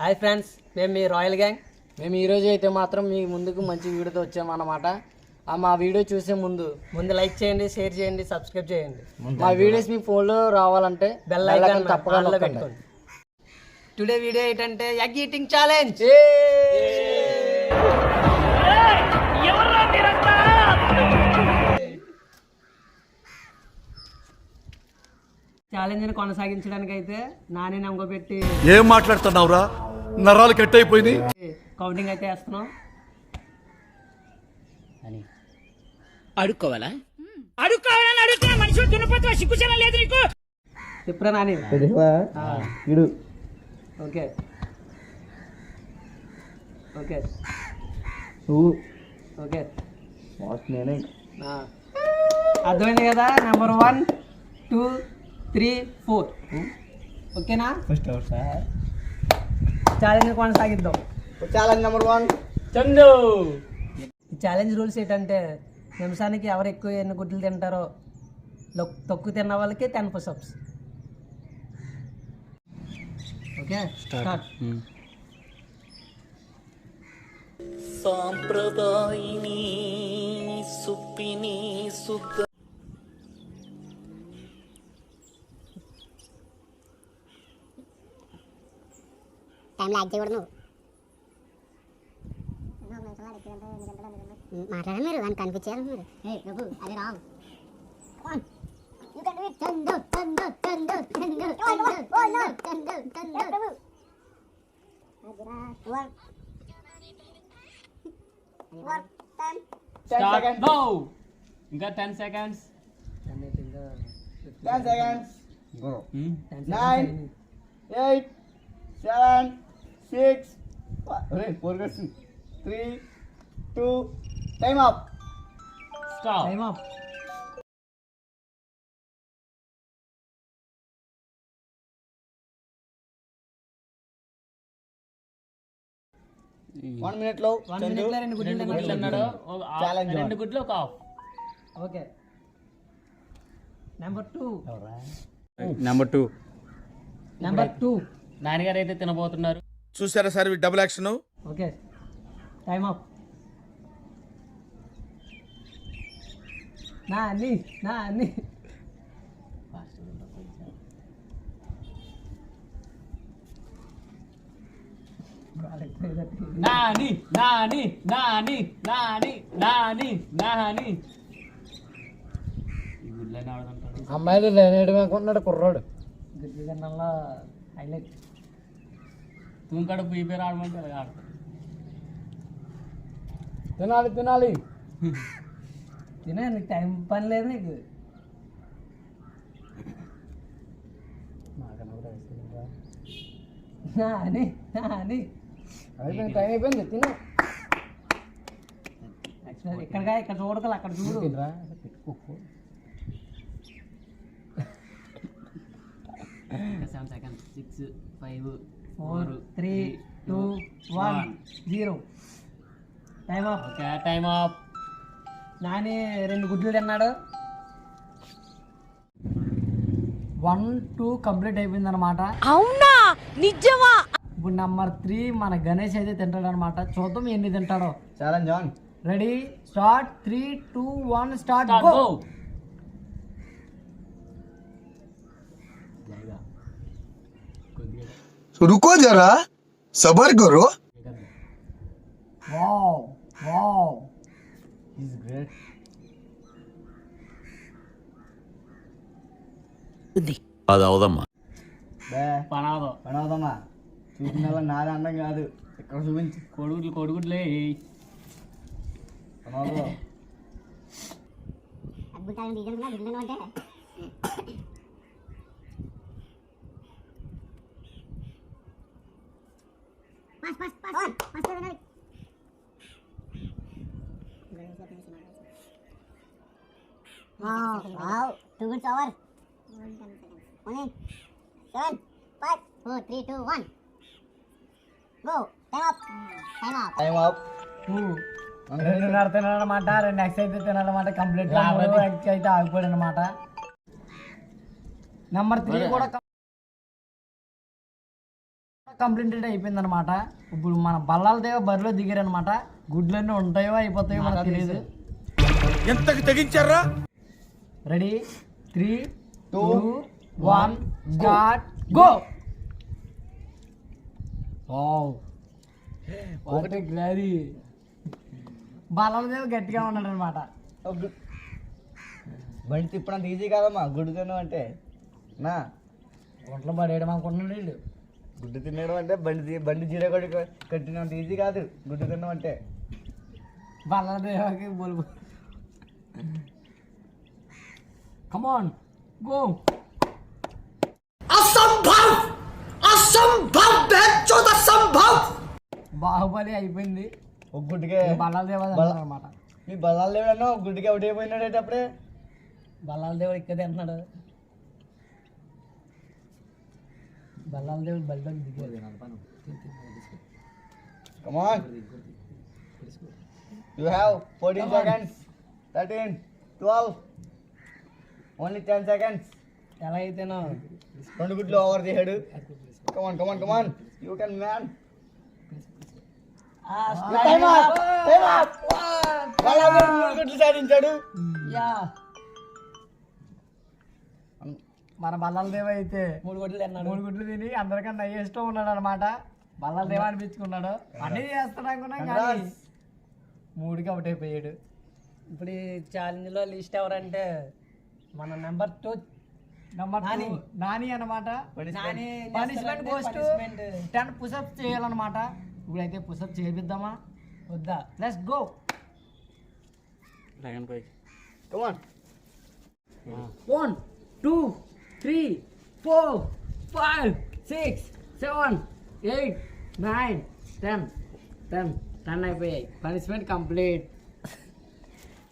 Hi friends, మేము మీ royal gang. మేము ఈరోజు అయితే మాత్రం మీ ముందుకు మంచి వీడియోతో వచ్చామన్నమాట. మా వీడియో చూసే ముందు లైక్ చేయండి, షేర్ చేయండి, సబ్స్క్రైబ్ చేయండి. మా వీడియోస్ మీ ఫోన్లో రావాలంటే బెల్ ఐకాన్ తప్పకుండా పెట్టుకోండి. టుడే వీడియో ఏంటంటే ఎగ్ ఈటింగ్ ఛాలెంజ్. ఛాలెంజ్ని కొనసాగించడానికి అయితే నాని నమ్మకపెట్టి ఏం మాట్లాడుతున్నావురా, నరాలు కట్ అయిపోయింది. కౌంటింగ్ అయితే వేస్తున్నాం. అడుక్కోవాలా అడుగుతున్నా మనిషి దున్నపోతే సిగ్గుచనం లేదు నీకు. చెప్పురా నాని. ఓకే ఓకే ఓకే అర్థమైంది కదా. నెంబర్ 1 2 3 4 ఓకేనా? ఛాలెంజ్ కొనసాగిద్దాం. Challenge number 1 Chandu. ఈ ఛాలెంజ్ రూల్స్ ఏంటంటే నిమిషానికి ఎవరు ఎక్కువ ఎన్ని గుడ్లు తింటారో తక్కువ తిన్న వాళ్ళకి 10 పుషప్స్. Okay start. సాంప్రదాయిని సుప్పిని సుద్ద టైం లాగ్ చేయకూడదు. మాట్లాడారు మీరు అని కనిపించారు మీరు. ప్రభు అది రాంగ్. ఇంకా 10 seconds. 10 seconds. 9 8 7 6 4 3 2 time up. Time up. One minute లో 1 minute లో 2 గుడ్లు అన్నాడు. ఛాలెంజ్ 2 గుడ్లు ఒక హాఫ్. ఓకే. నెంబర్ 2 నాన్నగారు అయితే తినబోతున్నారు. చూసారా sir double action. Okay time up. నా అన్ని నాని ఈ గుడ్లన్నీ ఆడుతుంటాడు. అమ్మాయిలు లేనేయడం అనుకుంటున్నాడు కుర్రాడు. గుడ్లు తినడంలో హైలైట్. తుంకాడు ప్రీపేర్ ఆడమంటే అలాగే ఆడతాడు. తినాలి తినే నీకు టైం పని లేదు నీకు. నాని టైం అయిపోయింది. తిను. ఇక్కడ చూడకలు అక్కడ చూడు. 7 seconds. 6 5 4 3 2 1 0 time up. Okay time up. Nani 2 గుడ్లు తిన్నాడు. 1 2 కంప్లీట్ అయిపోయింది అనమాట. అవునా నిజమా? ఇప్పుడు నెంబర్ 3 మన గణేష్ అయితే తింటాడు అనమాట. చూద్దాం ఎన్ని తింటాడో. Challenge on. Ready start. 3 2 1 start go. रुको जरा, सबर करो. Wow is great. అది అవదమ్మా. పనవదమ్మా. చూసిన నాది అండం కాదు, ఇక్కడ చూపించి. కొడుగుడ్లే పనవదు. అద్భుతాలను బీజంగా బిడ్డను అంటే Wow, 2 good over. 7 5 4 3 2 1 go. Time up. 2 2 తినాలన్నమాట. 2 X అయితే తినాలన్నమాట. కంప్లీట్ ఎక్స్ అయితే ఆగిపోయాడు అనమాట. నెంబర్ 3 కూడా కంప్లీటెడ్ అయిపోయింది అనమాట. ఇప్పుడు మన బల్లాల దేవ బరిలో దిగారనమాట. గుడ్లన్నీ ఉంటాయో అయిపోతాయో మనకు తెలియదు. ఎంతకి తెగించారా? Ready 3 2 1 start go. ఒకటి గ్లారీ బల్లాల దేవ గట్టిగా ఉన్నాడు అనమాట. బండి తిప్పడంత ఈజీ కాదమ్మా గుడ్డు తినడం అంటే. నా ఒంట్లో పడేయడం అనుకుంటున్నాడు వీళ్ళు. గుడ్డు తినడం అంటే బండి జీరో కట్టినంత ఈజీ కాదు గుడ్డు తినడం అంటే. బల్లాల దేవకి బోల్బు. Come on go. బాహుబలి అయిపోయింది. ఒక గుడ్డుకే బల్లాల దేవ అనమాట. మీ బల్లాలు లేవడన్నా ఒక గుడ్డుకే అవుట్ అయిపోయినాడు అప్పుడే. బల్లాల దేవుడు ఇక్కడ అంటున్నాడు. బల్లాల దేవుడు బయట దిగేది. Come on. You have 14 seconds. 13, 12. Only 10 seconds. ఎలా అయితేనో 2 గుడ్లు ఓవర్ చేశాడు. Come on. You can man. Time up. బల్లాలు 3 గుడ్లు సాధించాడు. యా మన బల్లాల దేవ అయితే 3 గుడ్లు తిని అందరికన్నా హైయెస్ట్ ఉన్నాడు అనమాట. బల్లాల దేవ అనిపించుకున్నాడు. అన్నీ చేస్తాడు అనుకున్నాం కానీ 3కి అవుట్ అయిపోయాడు. ఇప్పుడు ఈ ఛాలెంజ్లో లిస్ట్ ఎవరంటే మన నెంబర్ 2 నాని అనమాట. పనిష్మెంట్ పోస్ట్ 10 పుషప్స్ చేయాలన్నమాట. ఇప్పుడైతే పుషప్ చేపిద్దామా వద్దా? Let's go. Come on. 1 2 3 4 5 6 7 8 9 10 అయిపోయాయి. Punishment complete.